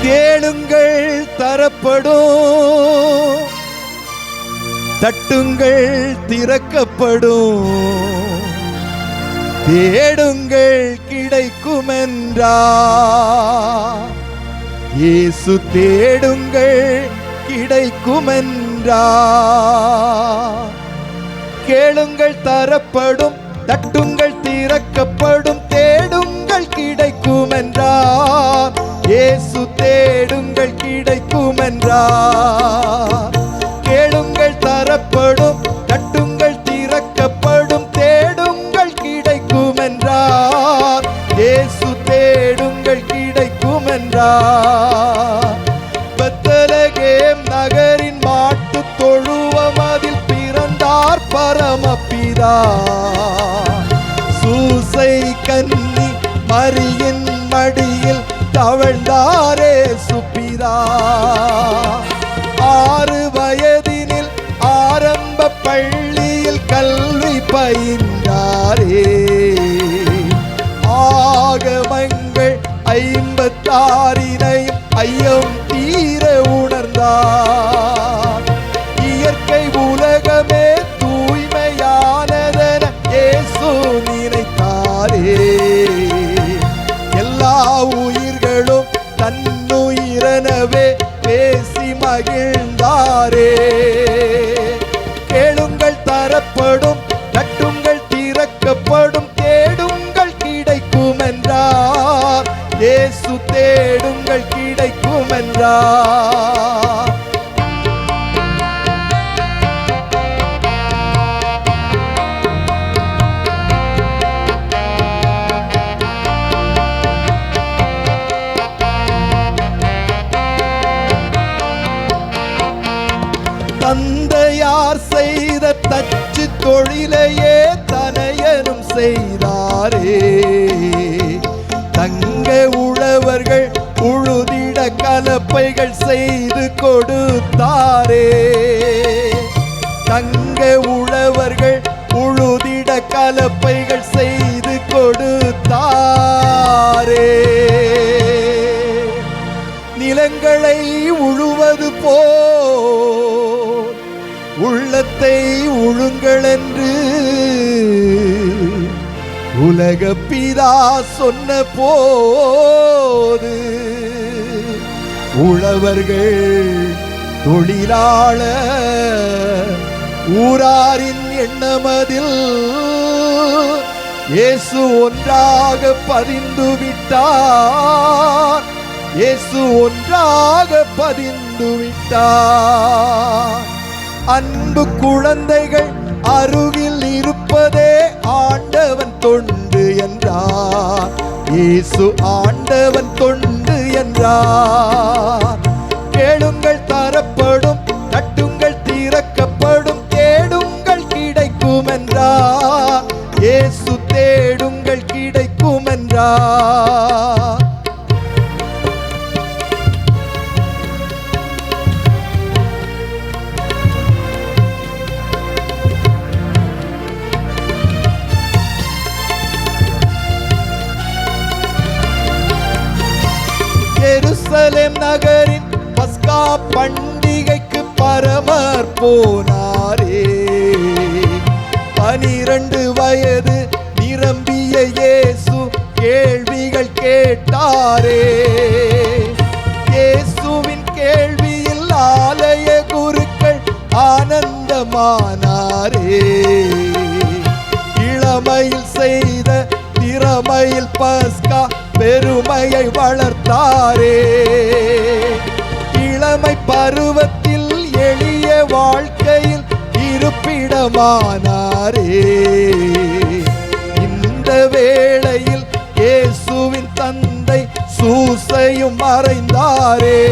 கேளுங்கள் தரப்படும், தட்டுங்கள் திறக்கப்படும், தேடுங்கள் கிடைக்கும் என்றார். இயேசு தேடுங்கள் கிடைக்கும் என்றார். கேளுங்கள் தரப்படும், தட்டுங்கள் திறக்கப்படும், தேடுங்கள் கிடைக்கும் என்றார். இயேசு தேடுங்கள் கிடைக்கும் என்றார். கேளுங்கள் தரப்படும், தட்டுங்கள் திறக்கப்படும், தேடுங்கள் கிடைக்கும் என்றார். இயேசு தேடுங்கள் கிடைக்கும் என்றார். பெத்லகேம் நகரின் மாட்டு தொழுவம் அதில் பிறந்தார் பரமபிதா. சூசை கன்னி மரியின் மடியில் தவழ்ந்தாரே சுப்பிதா. 6 வயதினில் ஆரம்ப பள்ளியில் கல்வி பயின்றாரே. ஆகமங்கள் 56 ஐயம் தீர உணர்ந்தார். இயற்கை உலகமே தூய்மையானதென இயேசு நினைத்தாரே. எல்லா உயிர்களும் தன்னுயிரெனவே பேசி மகிழ்ந்தாரே. கேளுங்கள் தரப்படும், தட்டுங்கள் திறக்கப்படும், தேடுங்கள் கிடைக்கும் என்றார். இயேசு தேடுங்கள் கிடைக்கும் என்றார். தந்தையார் செய்த தச்சு தொழிலையே தனையனும் செய்தாரே. தங்க உழவர்கள் உழுதிட கலப்பைகள் செய்து கொடுத்தாரே. தங்க உழவர்கள் உழுதிட கலப்பைகள் செய்து கொடுத்தாரே. நிலங்களை உழுவது போல் உள்ளத்தை உழுங்கள் என்று உலக பிதா சொன்ன போது உழவர்கள் தொழிலாளர் ஊராரின் எண்ணமதில் இயேசு ஒன்றாக பதிந்து விட்டார். இயேசு ஒன்றாக பதிந்து விட்டார். அன்பு குழந்தைகள் அருகில் இருப்பதே ஆண்டவன் தொண்டு என்றார். இயேசு ஆண்டவன் தொண்டு என்றார். கேளுங்கள் தரப்படும், தட்டுங்கள் திறக்கப்படும், தேடுங்கள் கிடைக்கும் என்றார். இயேசு தேடுங்கள் கிடைக்கும் என்றார். எருசலேம் நகரின் பஸ்கா பண்டிகைக்கு பரமர் போனாரே. 12 வயது நிரம்பிய இயேசு கேள்விகள் கேட்டாரே. இயேசுவின் கேள்வியில் ஆலய குருக்கள் ஆனந்தமானாரே. இளமையில் செய்த திறமையில் பஸ்கா பெருமையை வளர்த்தாரே. இளமை பருவத்தில் எளிய வாழ்க்கையில் இருப்பிடமானாரே. இந்த வேளையில் இயேசுவின் தந்தை சூசையும் மறைந்தாரே.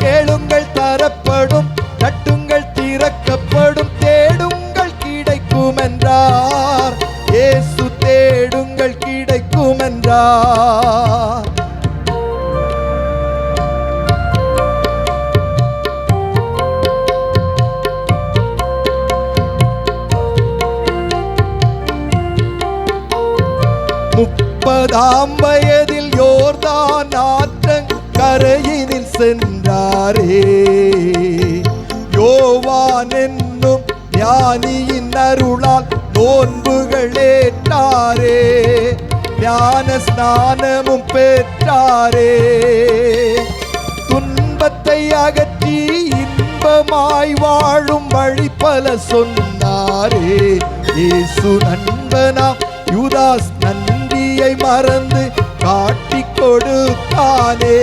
கேளுங்கள் தரப்படும், தட்டுங்கள் திறக்கப்படும், தேடுங்கள் கிடைக்கும் என்றார். இயேசு தேடுங்கள் கிடைக்கும் என்றார். முப்பதாம் வயதில் யோர்தான் ஆற்றங்கரையில் கரையினில் சென்றாரே. யோவான் என்னும் ஞானியின் அருளால் நோன்புகள் ஏற்றாரே. ஞான ஸ்நானமும் பெற்றாரே. துன்பத்தை அகற்றி இன்பமாய் வாழும் வழி பல சொன்னாரே. இயேசு நண்பனாம் யூதாஸ் நன்றியை மறந்து காட்டிக் கொடுத்தானே.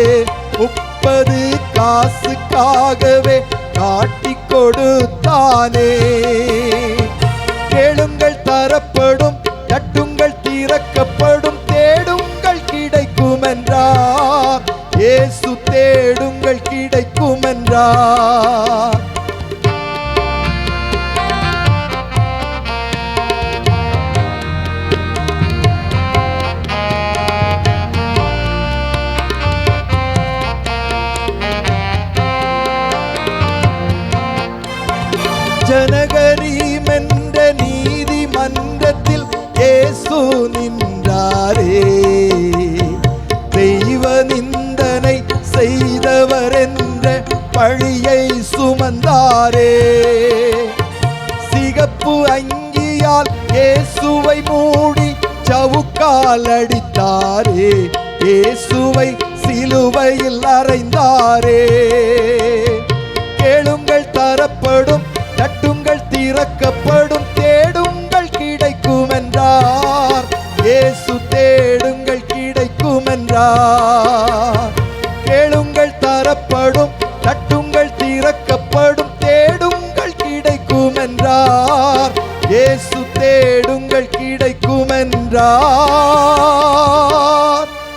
30 காசுக்காகவே காட்டிக் கொடுத்தானே. கேளுங்கள் தரப்படும், தட்டுங்கள் திறக்கப்படும், தேடுங்கள் கிடைக்கும் என்றார். இயேசு தேடுங்கள் கிடைக்கும் என்றார். ஜனகரீம் என்ற நீதிமன்றத்தில் இயேசு நின்றாரே. தெய்வ நிந்தனை செய்தவர் என்ற பழியை சுமந்தாரே. சிகப்பு அங்கியால் இயேசுவை மூடி சவுக்கால் அடித்தாரே. இயேசுவை சிலுவையில் அறைந்தாரே. கேளுங்கள் தரப்படும், தட்டுங்கள் திறக்கப்படும், தேடுங்கள் கிடைக்கும் என்றார். இயேசு தேடுங்கள் கிடைக்கும் என்றார்.